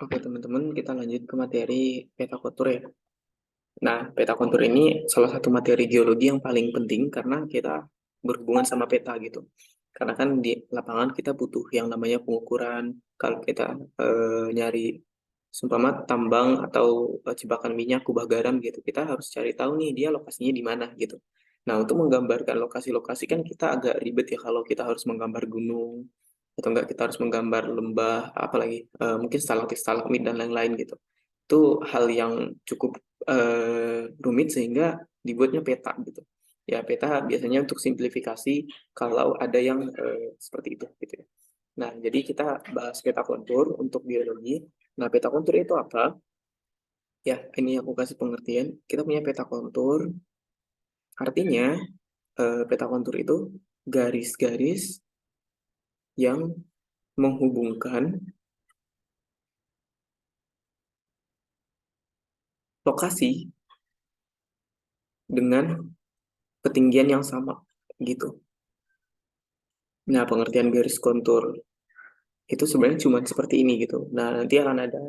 Oke teman-teman, kita lanjut ke materi peta kontur ya. Nah, peta kontur ini salah satu materi geologi yang paling penting karena kita berhubungan sama peta gitu. Karena kan di lapangan kita butuh yang namanya pengukuran. Kalau kita nyari seumpama tambang atau jebakan minyak, kubah garam gitu, kita harus cari tahu nih dia lokasinya di mana gitu. Nah, untuk menggambarkan lokasi-lokasi kan kita agak ribet ya kalau kita harus menggambar gunung atau enggak kita harus menggambar lembah, apalagi mungkin stalaktit, stalagmit dan lain-lain gitu. Itu hal yang cukup rumit sehingga dibuatnya peta gitu. Ya peta biasanya untuk simplifikasi kalau ada yang seperti itu gitu ya. Nah, jadi kita bahas peta kontur untuk biologi. Nah, peta kontur itu apa? Ya, ini aku kasih pengertian. Kita punya peta kontur, artinya peta kontur itu garis-garis yang menghubungkan lokasi dengan ketinggian yang sama gitu. Nah, pengertian garis kontur itu sebenarnya cuma seperti ini gitu. Nah, nanti akan ada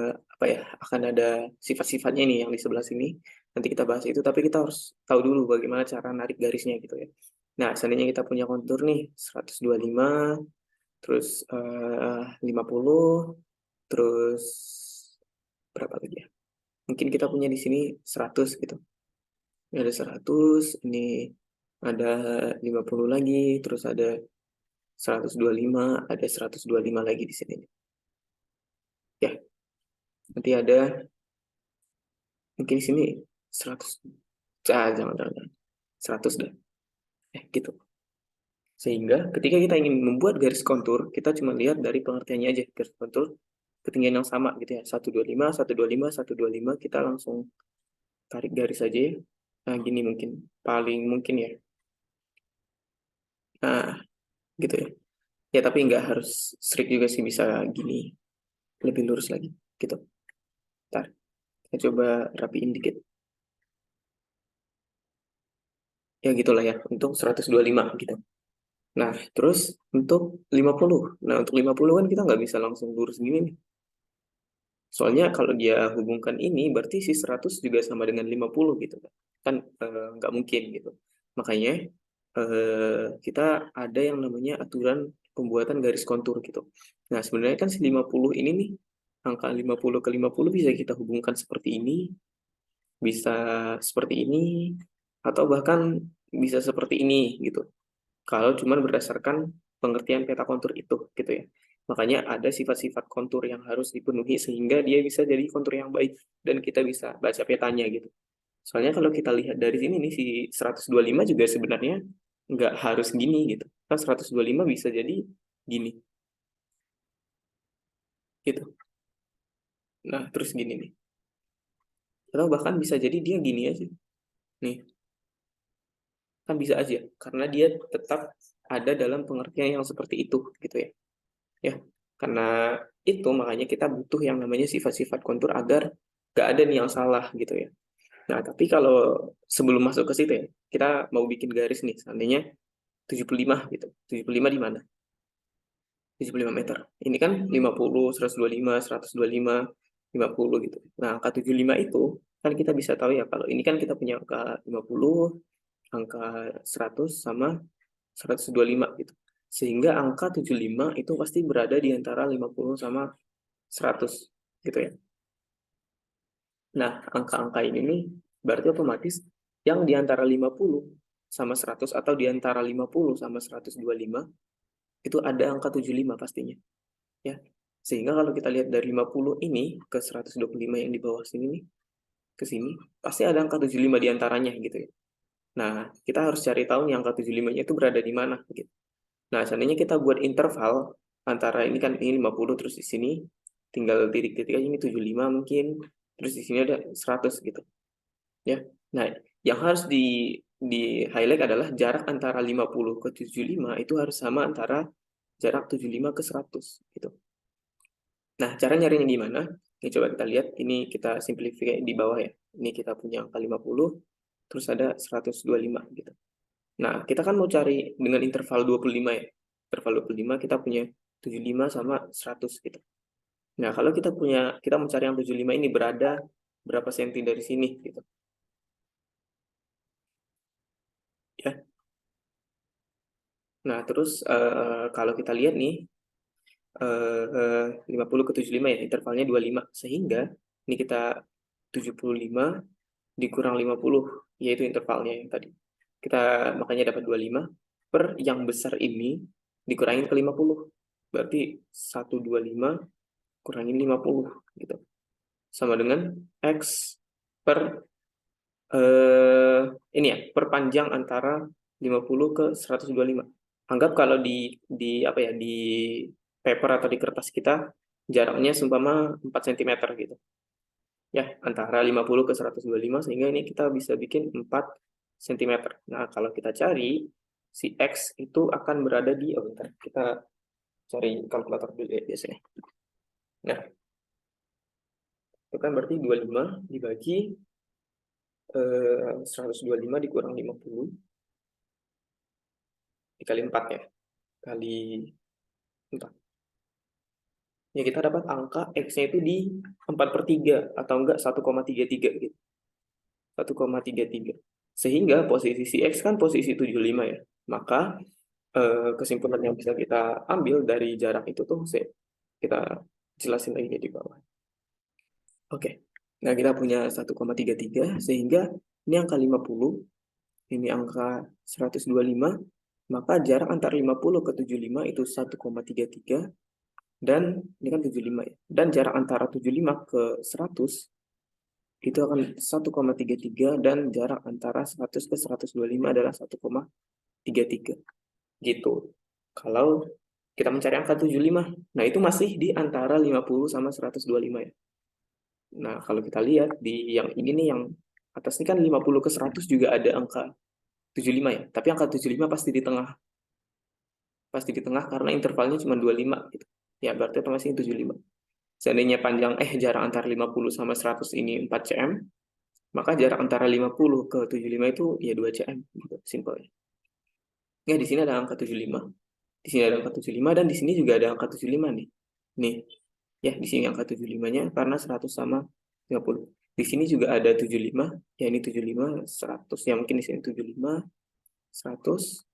apa ya? Akan ada sifat-sifatnya ini yang di sebelah sini. Nanti kita bahas itu, tapi kita harus tahu dulu bagaimana cara narik garisnya gitu ya. Nah, seandainya kita punya kontur nih 125, terus 50, terus berapa lagi ya? Mungkin kita punya di sini 100 gitu. Ini ada 100, ini ada 50 lagi, terus ada 125, ada 125 lagi di sini. Ya, nanti ada mungkin di sini 100. Jangan. 100 dah. Gitu. Sehingga ketika kita ingin membuat garis kontur, kita cuma lihat dari pengertiannya aja. Garis kontur ketinggian yang sama gitu ya. 125, 125, 125, kita langsung tarik garis aja ya. Nah, gini mungkin. Paling mungkin ya. Nah, gitu ya. Ya, tapi nggak harus strict juga sih, bisa gini. Lebih lurus lagi. Gitu. Ntar, kita coba rapiin dikit. Ya gitulah ya, untuk 125 gitu. Nah, terus untuk 50. Nah, untuk 50 kan kita nggak bisa langsung lurus gini nih. Soalnya kalau dia hubungkan ini, berarti si 100 juga sama dengan 50 gitu kan. Kan nggak mungkin gitu. Makanya kita ada yang namanya aturan pembuatan garis kontur gitu. Nah, sebenarnya kan si 50 ini nih, angka 50 ke 50 bisa kita hubungkan seperti ini, bisa seperti ini, atau bahkan bisa seperti ini gitu. Kalau cuma berdasarkan pengertian peta kontur itu gitu ya. Makanya ada sifat-sifat kontur yang harus dipenuhi sehingga dia bisa jadi kontur yang baik dan kita bisa baca petanya gitu. Soalnya kalau kita lihat dari sini nih si 125 juga sebenarnya nggak harus gini gitu. Kan 125 bisa jadi gini gitu. Nah, terus gini nih. Atau bahkan bisa jadi dia gini aja. Nih, kan bisa aja karena dia tetap ada dalam pengertian yang seperti itu gitu ya. Ya, karena itu makanya kita butuh yang namanya sifat-sifat kontur agar gak ada nih yang salah gitu ya. Nah, tapi kalau sebelum masuk ke situ ya, kita mau bikin garis nih, seandainya 75 gitu. 75 di mana? 75 meter. Ini kan 50, 125, 125, 50 gitu. Nah, angka 75 itu kan kita bisa tahu ya kalau ini kan kita punya angka 50, angka 100 sama 125 gitu. Sehingga angka 75 itu pasti berada di antara 50 sama 100 gitu ya. Nah, angka-angka ini nih berarti otomatis yang di antara 50 sama 100 atau di antara 50 sama 125 itu ada angka 75 pastinya ya. Sehingga kalau kita lihat dari 50 ini ke 125 yang di bawah sini nih ke sini pasti ada angka 75 di antaranya gitu ya. Nah, kita harus cari tahu nih angka 75-nya itu berada di mana gitu. Nah, seandainya kita buat interval antara ini kan ini 50 terus di sini tinggal titik-titik aja ini 75 mungkin, terus di sini ada 100 gitu. Ya. Nah, yang harus di highlight adalah jarak antara 50 ke 75 itu harus sama antara jarak 75 ke 100 gitu. Nah, cara nyarinya gimana? Ini coba kita lihat, ini kita simplifikasi di bawah ya. Ini kita punya angka 50, terus ada 125 gitu. Nah, kita kan mau cari dengan interval 25 ya. Interval 25 kita punya 75 sama 100 gitu. Nah, kalau kita mencari yang 75 ini berada berapa senti dari sini gitu. Ya. Nah, terus kalau kita lihat nih 50 ke 75 ya, intervalnya 25. Sehingga ini kita 75 dikurang 50, yaitu intervalnya yang tadi. Kita makanya dapat 25 per yang besar ini dikurangin ke 50. Berarti 125 kurangin 50 gitu. Sama dengan X per ini ya, perpanjang antara 50 ke 125. Anggap kalau di apa ya, di paper atau di kertas kita jaraknya seumpama 4 cm gitu. Ya, antara 50 ke 125 sehingga ini kita bisa bikin 4 cm. Nah, kalau kita cari si X itu akan berada di bentar, kita cari kalkulator dulu ya biasanya. Nah, itu kan berarti 25 dibagi 125 dikurang 50 dikali 4 ya. Kali 4. Ya kita dapat angka X-nya itu di 4/3 atau enggak 1,33 gitu. 1,33. Sehingga posisi si X kan posisi 75 ya. Maka kesimpulan yang bisa kita ambil dari jarak itu tuh kita jelasin lagi di bawah. Oke. Nah, kita punya 1,33 sehingga ini angka 50, ini angka 125, maka jarak antara 50 ke 75 itu 1,33 dan ini kan 75 ya. Dan jarak antara 75 ke 100 itu akan 1,33 dan jarak antara 100 ke 125 adalah 1,33 gitu. Kalau kita mencari angka 75, nah itu masih di antara 50 sama 125 ya. Nah, kalau kita lihat di yang ini nih, yang atas ini kan 50 ke 100 juga ada angka 75 ya. Tapi angka 75 pasti di tengah. Pasti di tengah karena intervalnya cuma 25 gitu. Ya, berarti otomatis ini 75. Seandainya jarak antara 50 sama 100 ini 4 cm, maka jarak antara 50 ke 75 itu ya 2 cm gitu, simpelnya. Ya, di sini ada angka 75. Di sini ada angka 75 dan di sini juga ada angka 75 nih. Nih, ya di sini angka 75-nya karena 100 sama 50. Di sini juga ada 75, ya ini 75, 100, ya mungkin di sini 75, 100.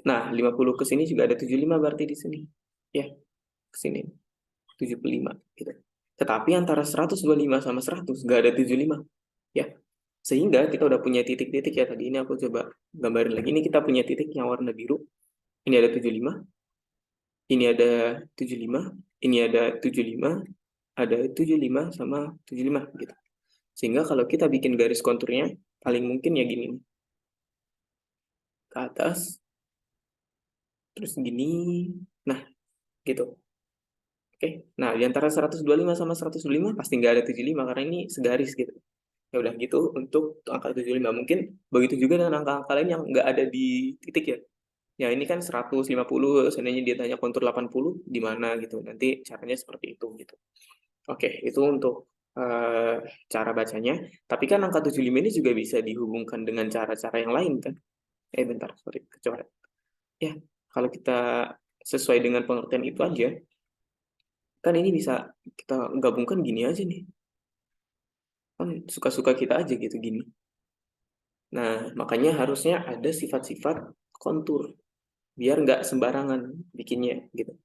Nah, 50 ke sini juga ada 75 berarti di sini. Ya, ke sini 75 gitu. Tetapi antara 125 sama 100 nggak ada 75. Ya. Sehingga kita udah punya titik-titik ya, tadi ini aku coba gambarin lagi. Ini kita punya titik yang warna biru. Ini ada 75, ini ada 75, ini ada 75, ada 75 sama 75 gitu. Sehingga kalau kita bikin garis konturnya, paling mungkin ya gini. Ke atas, terus gini. Nah, gitu. Oke. Nah, di antara 125 sama 125 pasti nggak ada 75 karena ini segaris gitu. Ya udah gitu untuk angka 75. Mungkin begitu juga dengan angka-angka lain yang nggak ada di titik ya. Ya ini kan 150, seandainya dia tanya kontur 80, di mana gitu. Nanti caranya seperti itu gitu. Oke, itu untuk cara bacanya. Tapi kan angka 75 ini juga bisa dihubungkan dengan cara-cara yang lain kan. Bentar, sorry, kecoret. Ya, kalau kita sesuai dengan pengertian itu aja, kan ini bisa kita gabungkan gini aja nih. Kan suka-suka kita aja gitu gini. Nah, makanya harusnya ada sifat-sifat kontur. Biar nggak sembarangan bikinnya gitu.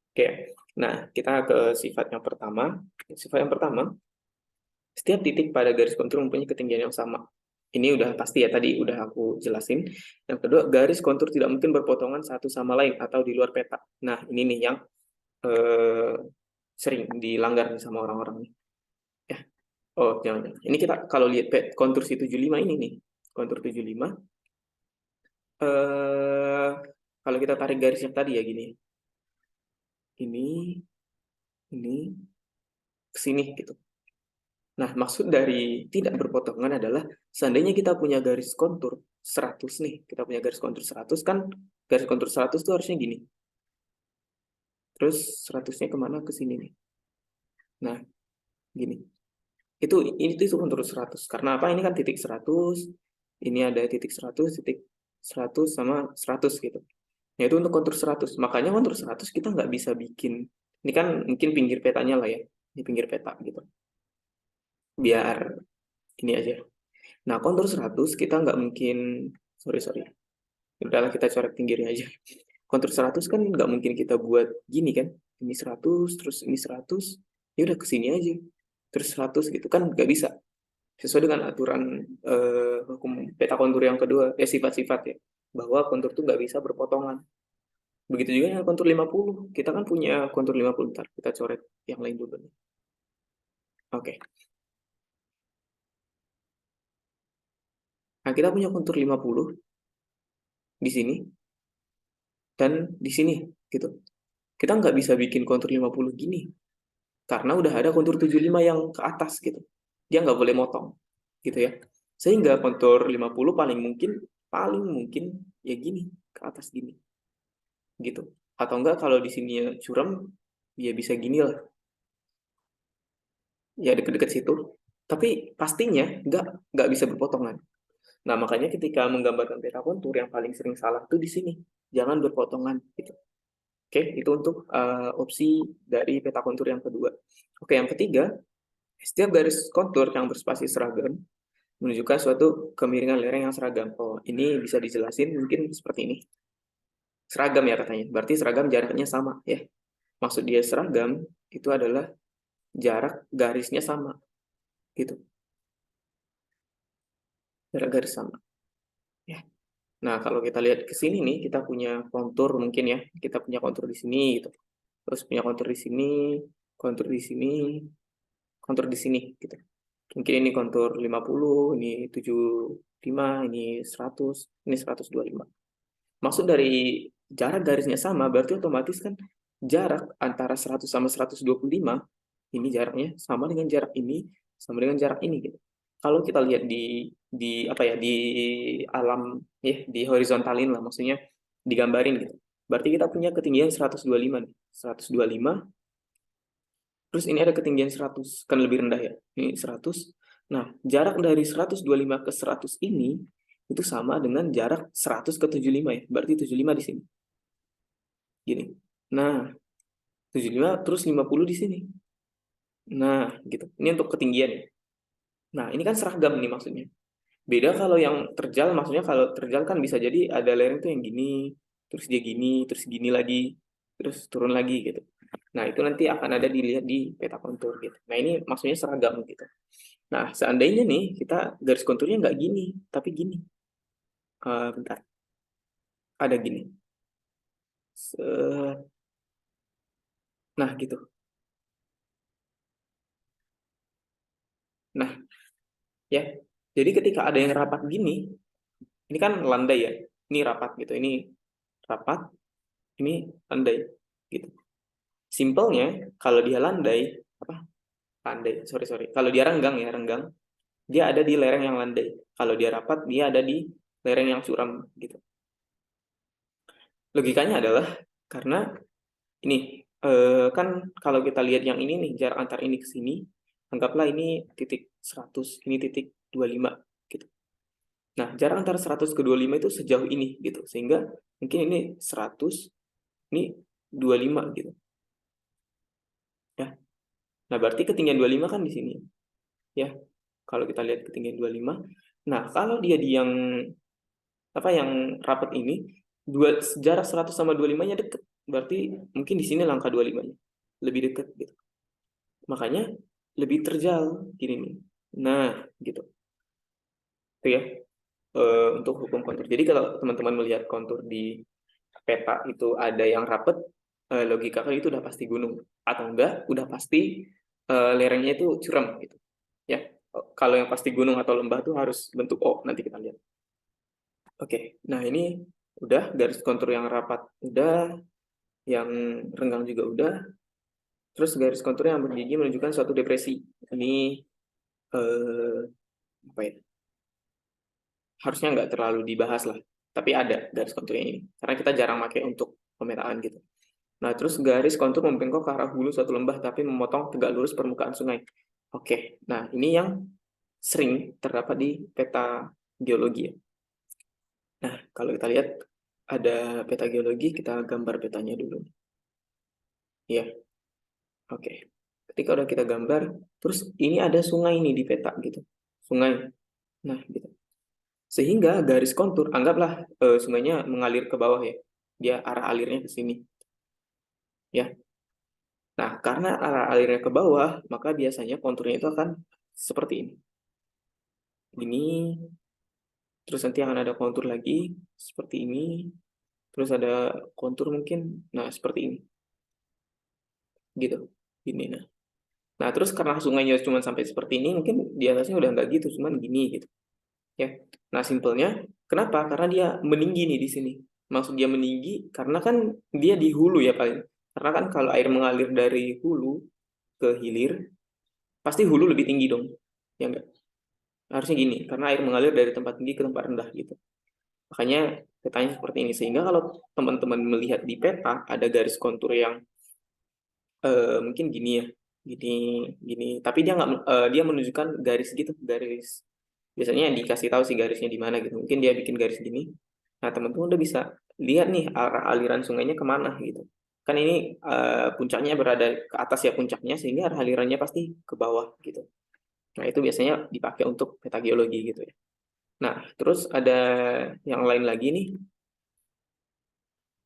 Oke, nah kita ke sifat yang pertama. Sifat yang pertama, setiap titik pada garis kontur mempunyai ketinggian yang sama. Ini udah pasti ya, tadi udah aku jelasin. Yang kedua, garis kontur tidak mungkin berpotongan satu sama lain atau di luar peta. Nah, ini nih yang eh, sering dilanggar nih sama orang-orang nih. Ya. Oh, jangan-jangan. Ini kita kalau lihat kontur si 75 ini nih. Kontur 75. Eh, kalau kita tarik garis yang tadi ya gini. Ini, ke sini gitu. Nah, maksud dari tidak berpotongan adalah seandainya kita punya garis kontur 100 nih, kita punya garis kontur 100 kan, garis kontur 100 tuh harusnya gini. Terus 100-nya kemana? Ke sini nih. Nah, gini. Itu kontur 100. Karena apa? Ini kan titik 100, ini ada titik 100, titik 100 sama 100 gitu. Nah, itu untuk kontur 100. Makanya kontur 100 kita nggak bisa bikin Ini kan mungkin pinggir petanya lah ya, di pinggir peta gitu. Biar ini aja. Nah, kontur 100 kita nggak mungkin, sorry. Udahlah kita coret pinggirnya aja. Kontur 100 kan nggak mungkin kita buat gini kan. Ini 100, terus ini 100, ya udah kesini aja. Terus 100 gitu kan nggak bisa. Sesuai dengan aturan hukum peta kontur yang kedua, sifat-sifat ya. Bahwa kontur tuh nggak bisa berpotongan. Begitu juga dengan kontur 50. Kita kan punya kontur 50. Ntar kita coret yang lain dulu. Oke. Nah, kita punya kontur 50 di sini dan di sini gitu. Kita nggak bisa bikin kontur 50 gini karena udah ada kontur 75 yang ke atas gitu. Dia nggak boleh motong gitu ya. Sehingga kontur 50 paling mungkin ya gini, ke atas gini. Gitu. Atau enggak kalau di sini curam ya bisa gini lah. Ya deket-deket situ. Tapi pastinya nggak bisa berpotongan. Nah, makanya ketika menggambarkan peta kontur yang paling sering salah tuh di sini. Jangan berpotongan gitu. Oke, itu untuk opsi dari peta kontur yang kedua. Oke, yang ketiga, setiap garis kontur yang berspasi seragam menunjukkan suatu kemiringan lereng yang seragam. Oh, ini bisa dijelasin mungkin seperti ini. Seragam ya katanya. Berarti seragam jaraknya sama ya. Maksud dia seragam itu adalah jarak garisnya sama gitu. Jarak garis sama. Ya. Nah, kalau kita lihat ke sini nih, kita punya kontur mungkin ya. Kita punya kontur di sini gitu. Terus punya kontur di sini, kontur di sini, kontur di sini gitu. Mungkin ini kontur 50, ini 75, ini 100, ini 125. Maksud dari jarak garisnya sama, berarti otomatis kan jarak antara 100 sama 125, ini jaraknya sama dengan jarak ini, sama dengan jarak ini gitu. Kalau kita lihat di apa ya, di alam ya, di horizontalin lah, maksudnya digambarin gitu. Berarti kita punya ketinggian 125 nih. 125. Terus ini ada ketinggian 100, kan lebih rendah ya. Ini 100. Nah, jarak dari 125 ke 100 ini itu sama dengan jarak 100 ke 75 ya. Berarti 75 di sini. Gini. Nah, 75 terus 50 di sini. Nah, gitu. Ini untuk ketinggian ya. Nah, ini kan seragam nih maksudnya. Beda kalau yang terjal, maksudnya kalau terjal kan bisa jadi ada lereng tuh yang gini, terus gini lagi, terus turun lagi gitu. Nah, itu nanti akan ada dilihat di peta kontur gitu. Nah, ini maksudnya seragam gitu. Nah, seandainya nih kita garis konturnya nggak gini, tapi gini. Bentar, ada gini. Nah, gitu. Nah, ya. Jadi ketika ada yang rapat gini, ini kan landai ya. Ini rapat gitu. Ini rapat, ini landai gitu. Simpelnya kalau dia landai, apa? Landai, sorry. Kalau dia renggang ya, renggang, dia ada di lereng yang landai. Kalau dia rapat, dia ada di lereng yang curam gitu. Logikanya adalah karena ini kan kalau kita lihat yang ini nih, jarak antar ini ke sini, anggaplah ini titik 100, ini titik 25 gitu. Nah, jarak antara 100 ke 25 itu sejauh ini gitu. Sehingga mungkin ini 100, ini 25 gitu. Ya. Nah, berarti ketinggian 25 kan di sini. Ya. Kalau kita lihat ketinggian 25. Nah, kalau dia di yang apa yang rapat ini, jarak 100 sama 25-nya deket. Berarti mungkin di sini langkah 25-nya. Lebih deket gitu. Makanya lebih terjal gini nih. Nah, gitu. Itu ya untuk hukum kontur. Jadi kalau teman-teman melihat kontur di peta itu ada yang rapet, logika itu udah pasti gunung. Atau enggak, udah pasti lerengnya itu curam gitu. Ya, kalau yang pasti gunung atau lembah itu harus bentuk O, nanti kita lihat. Oke, nah ini udah garis kontur yang rapat udah, yang renggang juga udah. Terus garis kontur yang bergigi menunjukkan suatu depresi. Ini eh, apa ya? Harusnya nggak terlalu dibahas lah. Tapi ada garis konturnya ini. Karena kita jarang pakai untuk pemetaan gitu. Nah, terus garis kontur membengkok ke arah hulu suatu lembah tapi memotong tegak lurus permukaan sungai. Oke, nah ini yang sering terdapat di peta geologi ya. Nah, kalau kita lihat ada peta geologi, kita gambar petanya dulu. Ya. Oke. Ketika udah kita gambar, terus ini ada sungai nih di peta gitu. Sungai. Nah, gitu. Sehingga garis kontur, anggaplah sungainya mengalir ke bawah ya. Dia arah alirnya ke sini. Ya. Nah, karena arah alirnya ke bawah, maka biasanya konturnya itu akan seperti ini. Ini, terus nanti akan ada kontur lagi, seperti ini. Terus ada kontur mungkin, nah seperti ini. Gitu. Gini, nah. Nah, terus karena sungainya cuma sampai seperti ini, mungkin di atasnya udah nggak gitu, cuman gini gitu. Ya. Nah, simpelnya, kenapa? Karena dia meninggi nih di sini. Maksud dia meninggi, karena kan dia di hulu ya paling. Karena kan kalau air mengalir dari hulu ke hilir, pasti hulu lebih tinggi dong. Ya enggak? Harusnya gini, karena air mengalir dari tempat tinggi ke tempat rendah gitu. Makanya petanya seperti ini. Sehingga kalau teman-teman melihat di peta, ada garis kontur yang mungkin gini ya, gini, gini. Tapi dia nggak, dia menunjukkan garis gitu, garis. Biasanya dikasih tahu sih garisnya di mana gitu. Mungkin dia bikin garis gini. Nah, teman-teman udah bisa lihat nih arah aliran sungainya kemana gitu. Kan ini puncaknya berada ke atas ya puncaknya, sehingga arah alirannya pasti ke bawah gitu. Nah, itu biasanya dipakai untuk peta geologi gitu ya. Nah, terus ada yang lain lagi nih.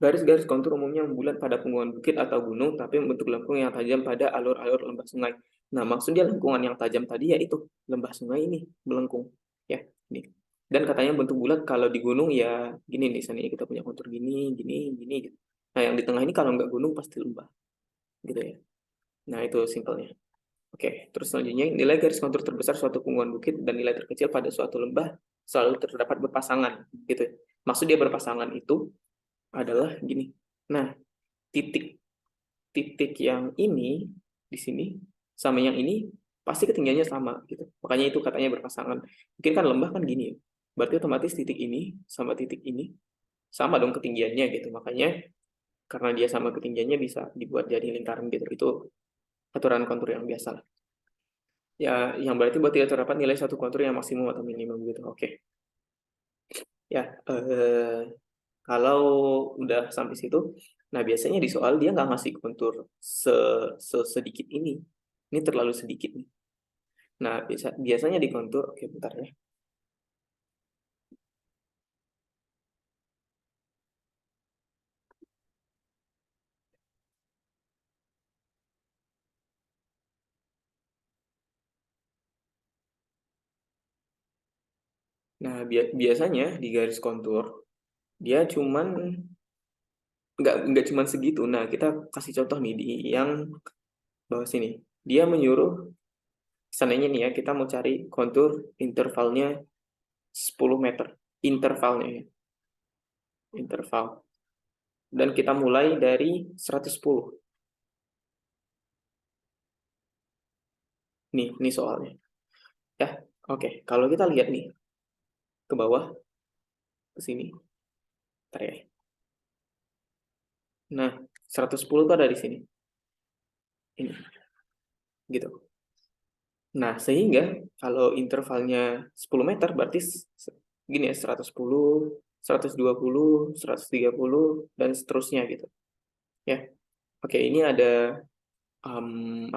Garis-garis kontur umumnya membulat pada punggungan bukit atau gunung, tapi membentuk lengkung yang tajam pada alur-alur lembah sungai. Nah, maksudnya lengkungan yang tajam tadi yaitu lembah sungai ini melengkung, ya. Ini. Dan katanya bentuk bulat kalau di gunung ya gini nih, misalnya kita punya kontur gini, gini, gini, gitu. Nah, yang di tengah ini kalau nggak gunung pasti lembah, gitu ya. Nah, itu simpelnya. Oke, terus selanjutnya nilai garis kontur terbesar suatu punggungan bukit dan nilai terkecil pada suatu lembah selalu terdapat berpasangan, gitu. Maksud dia berpasangan itu adalah gini. Nah, titik yang ini di sini sama yang ini pasti ketinggiannya sama gitu. Makanya itu katanya berpasangan. Mungkin kan lembah kan gini ya. Berarti otomatis titik ini sama titik ini sama dong ketinggiannya gitu. Makanya karena dia sama ketinggiannya bisa dibuat jadi lingkaran gitu. Itu aturan kontur yang biasa lah. Ya, yang berarti buat tidak terdapat nilai satu kontur yang maksimum atau minimum gitu. Oke. Ya, kalau udah sampai situ, nah biasanya di soal dia nggak ngasih kontur sedikit ini. Ini terlalu sedikit nih. Nah, biasanya di kontur, oke bentar ya. Nah, biasanya di garis kontur, dia cuman, nggak cuman segitu. Nah, kita kasih contoh nih di yang bawah sini. Dia menyuruh, seandainya nih ya, kita mau cari kontur intervalnya 10 meter. Intervalnya ya, interval. Dan kita mulai dari 110. Nih soalnya. Ya, oke. Kalau kita lihat nih, ke bawah, ke sini. Bentar ya. Nah, 110 itu ada di sini. Ini, gitu. Nah, sehingga kalau intervalnya 10 meter, berarti gini ya, 110, 120, 130, dan seterusnya gitu. Ya, oke, ini ada,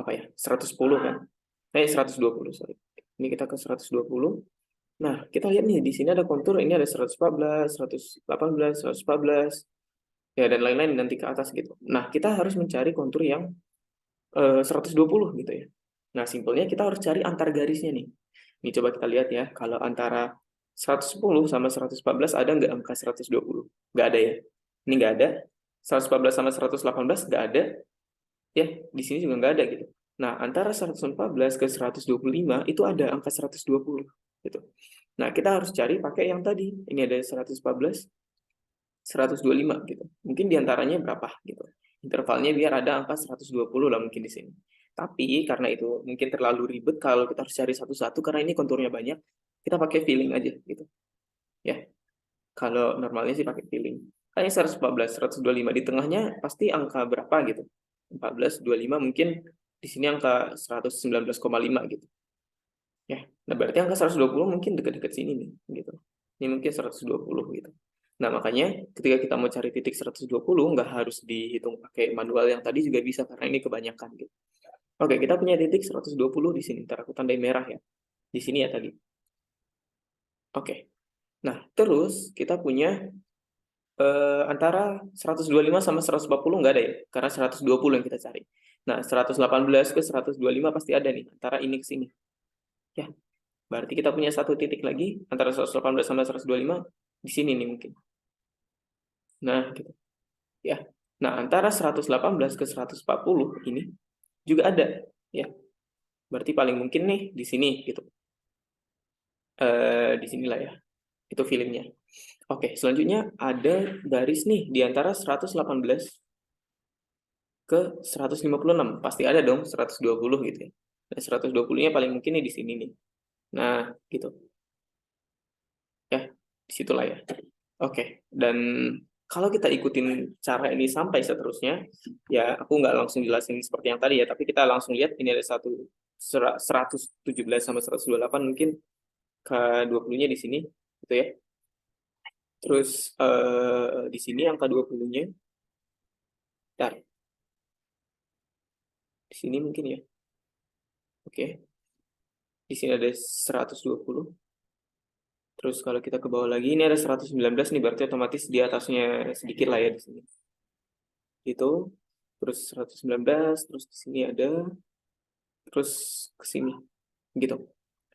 apa ya, 110 kan? 120, sorry. Ini kita ke 120. Nah, kita lihat nih, di sini ada kontur, ini ada 114, 118, 114, ya, dan lain-lain nanti ke atas gitu. Nah, kita harus mencari kontur yang 120 gitu ya. Nah, simpelnya kita harus cari antar garisnya nih. Ini coba kita lihat ya, kalau antara 110 sama 114 ada nggak angka 120? Nggak ada ya. Ini nggak ada. 114 sama 118 nggak ada. Ya, di sini juga nggak ada gitu. Nah, antara 114 ke 125 itu ada angka 120 gitu. Nah, kita harus cari pakai yang tadi. Ini ada 114, 125 gitu. Mungkin diantaranya berapa gitu. Intervalnya biar ada angka 120 lah mungkin di sini. Tapi karena itu mungkin terlalu ribet kalau kita harus cari satu-satu karena ini konturnya banyak, kita pakai feeling aja gitu. Ya. Kalau normalnya sih pakai feeling. Kayaknya 114, 125 di tengahnya pasti angka berapa gitu. 14, 25 mungkin di sini angka 119,5 gitu. Ya. Nah, berarti angka 120 mungkin dekat-dekat sini nih gitu. Ini mungkin 120 gitu. Nah, makanya ketika kita mau cari titik 120 nggak harus dihitung pakai manual yang tadi juga bisa karena ini kebanyakan gitu. Oke, kita punya titik 120 di sini. Ntar aku tandai merah ya. Di sini ya tadi. Oke. Nah, terus kita punya antara 125 sama 140 nggak ada ya, karena 120 yang kita cari. Nah, 118 ke 125 pasti ada nih, antara ini ke sini. Ya, berarti kita punya satu titik lagi, antara 118 sama 125, di sini nih mungkin. Nah, gitu. Ya. Nah, antara 118 ke 140 ini juga ada. Ya, berarti paling mungkin nih di sini gitu. Di sinilah ya, itu feelingnya. Oke, selanjutnya ada garis nih di antara 118 ke 156. Pasti ada dong 120 gitu ya. Dan 120-nya paling mungkin nih di sini nih. Nah, gitu. Ya, disitulah ya. Oke, dan kalau kita ikutin cara ini sampai seterusnya, ya aku nggak langsung jelasin seperti yang tadi ya, tapi kita langsung lihat ini ada 117 sama 128 mungkin ke 20-nya di sini, gitu ya. Terus di sini angka 20-nya, nah, di sini mungkin ya. Oke, di sini ada 120. Terus kalau kita ke bawah lagi, ini ada 119 nih, berarti otomatis di atasnya sedikit lah ya di sini. Itu, terus 119, terus di sini ada, terus ke sini, gitu.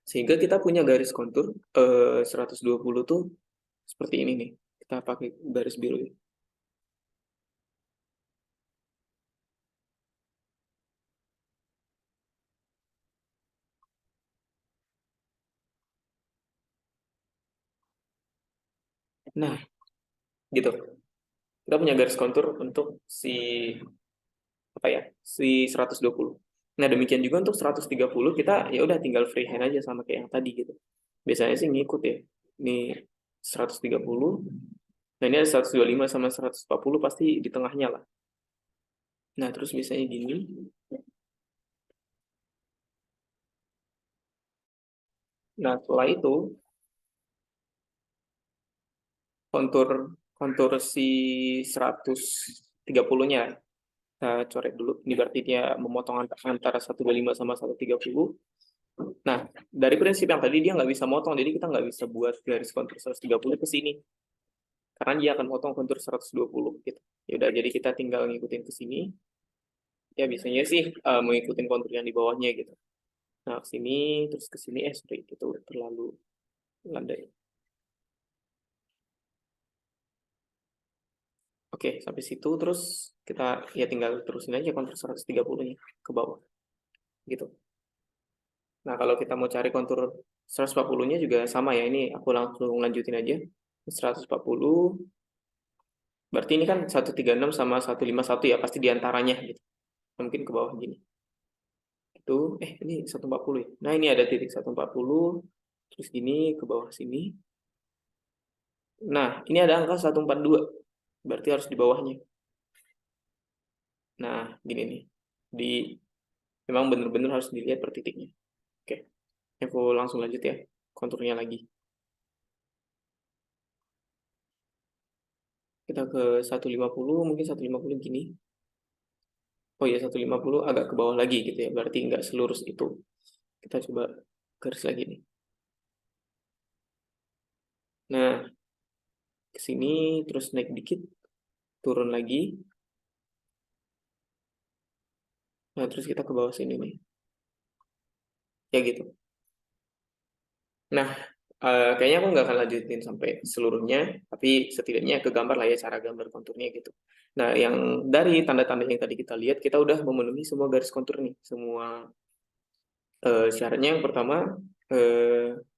Sehingga kita punya garis kontur 120 tuh seperti ini nih. Kita pakai garis biru ya. Nah, gitu. Kita punya garis kontur untuk si apa ya? Si 120. Nah, demikian juga untuk 130 kita ya udah tinggal freehand aja sama kayak yang tadi gitu. Biasanya sih ngikut ya. Ini 130. Nah, ini ada 125 sama 140 pasti di tengahnya lah. Nah, terus biasanya gini. Nah, setelah itu kontur kontur si 130-nya kita coret dulu. Ini berarti dia memotong antara 125 sama 130. Nah, dari prinsip yang tadi dia nggak bisa motong, jadi kita nggak bisa buat garis kontur 130 ke sini. Karena dia akan motong kontur 120 gitu. Ya udah, jadi kita tinggal ngikutin ke sini. Ya biasanya sih mau ngikutin kontur yang di bawahnya gitu. Nah, ke sini terus ke sini sorry, itu terlalu landai. Oke, sampai situ terus kita ya tinggal terusin aja kontur 130-nya ke bawah gitu. Nah, kalau kita mau cari kontur 140-nya juga sama ya. Ini aku langsung lanjutin aja. 140 berarti ini kan 136 sama 151 ya, pasti diantaranya gitu. Mungkin ke bawah gini. Itu ini 140 ya. Nah, ini ada titik 140 terus gini ke bawah sini. Nah, ini ada angka 142. Berarti harus di bawahnya. Nah, gini nih. Di memang benar-benar harus dilihat per titiknya. Oke. Aku langsung lanjut ya. Konturnya lagi. Kita ke 150, mungkin 150 gini. Oh ya, 150 agak ke bawah lagi gitu ya. Berarti nggak selurus itu. Kita coba garis lagi nih. Nah, ke sini terus naik dikit, turun lagi. Nah, terus kita ke bawah sini nih. Ya gitu. Nah, kayaknya aku nggak akan lanjutin sampai seluruhnya, tapi setidaknya ke gambar lah ya cara gambar konturnya gitu. Nah, yang dari tanda-tanda yang tadi kita lihat, kita udah memenuhi semua garis kontur nih, semua syaratnya. Yang pertama,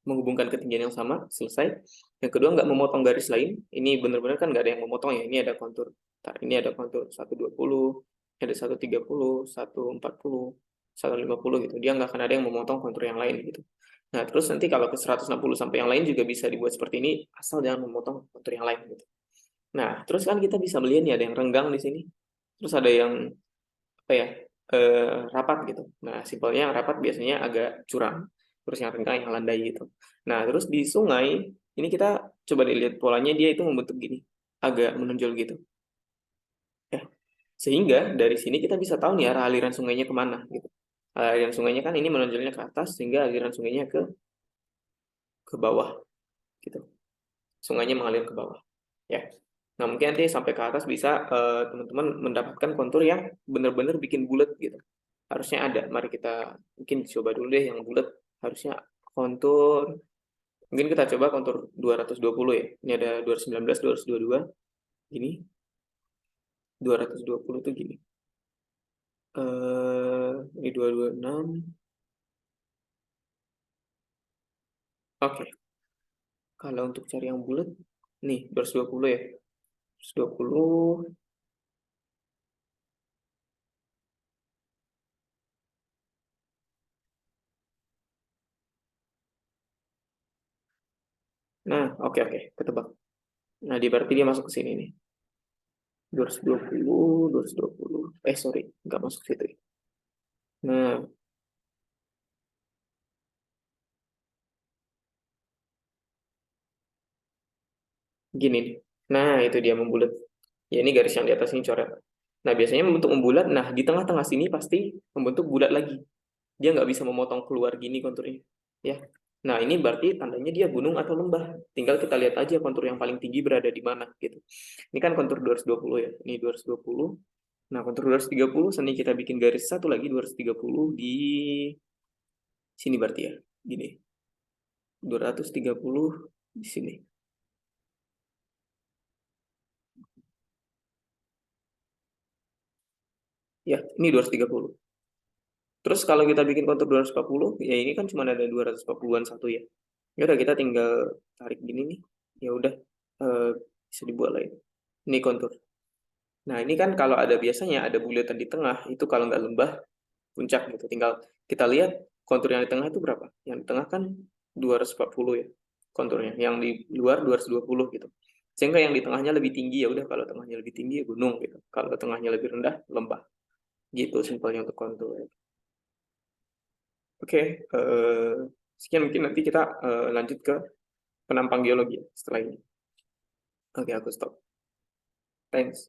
menghubungkan ketinggian yang sama, selesai. Yang kedua, nggak memotong garis lain. Ini benar-benar kan nggak ada yang memotong ya. Ini ada kontur. Ini ada kontur 120, ada 130, 140, 150 gitu. Dia nggak akan ada yang memotong kontur yang lain gitu. Nah, terus nanti kalau ke 160 sampai yang lain juga bisa dibuat seperti ini, asal jangan memotong kontur yang lain gitu. Nah, terus kan kita bisa melihat nih ada yang renggang di sini. Terus ada yang apa ya? Rapat gitu. Nah, simpelnya yang rapat biasanya agak curam, terus yang renggang yang landai gitu. Nah, terus di sungai ini kita coba dilihat polanya, dia itu membentuk gini, agak menonjol gitu. Ya, sehingga dari sini kita bisa tahu nih arah aliran sungainya kemana gitu. Aliran sungainya kan ini menonjolnya ke atas sehingga aliran sungainya ke bawah gitu. Sungainya mengalir ke bawah. Ya. Nah, mungkin nanti sampai ke atas bisa teman-teman mendapatkan kontur yang benar-benar bikin bulat gitu. Harusnya ada. Mari kita mungkin coba dulu deh yang bulat. Harusnya kontur. Mungkin kita coba kontur 220 ya. Ini ada 219, 222. Gini. 220 tuh gini. Ini 226. Oke. Kalau untuk cari yang bulat, nih 220 ya. 220. Nah, oke oke, ketebak. Nah, berarti dia masuk ke sini nih. 220, 220. Sorry, nggak masuk situ. Nah, gini nih. Nah, itu dia membulat. Ya, ini garis yang di atas ini coret. Nah, biasanya membentuk membulat. Nah, di tengah-tengah sini pasti membentuk bulat lagi. Dia nggak bisa memotong keluar gini konturnya. Ya. Nah, ini berarti tandanya dia gunung atau lembah. Tinggal kita lihat aja kontur yang paling tinggi berada di mana gitu. Ini kan kontur 220 ya. Ini 220. Nah, kontur 230 seni kita bikin garis satu lagi 230 di sini berarti ya. Gini. 230 di sini. Ya, ini 230. Terus kalau kita bikin kontur 240, ya ini kan cuma ada 240-an satu ya. Ya udah kita tinggal tarik gini nih. Ya udah eh, bisa dibuat lain. Ini kontur. Nah, ini kan kalau ada biasanya ada bulatan di tengah, itu kalau nggak lembah puncak gitu. Tinggal kita lihat kontur yang di tengah itu berapa. Yang di tengah kan 240 ya konturnya. Yang di luar 220 gitu. Sehingga yang di tengahnya lebih tinggi ya udah kalau tengahnya lebih tinggi ya gunung gitu. Kalau tengahnya lebih rendah lembah. Gitu simpelnya untuk kontur. Oke, sekian mungkin nanti kita lanjut ke penampang geologi setelah ini. Oke, aku stop. Thanks.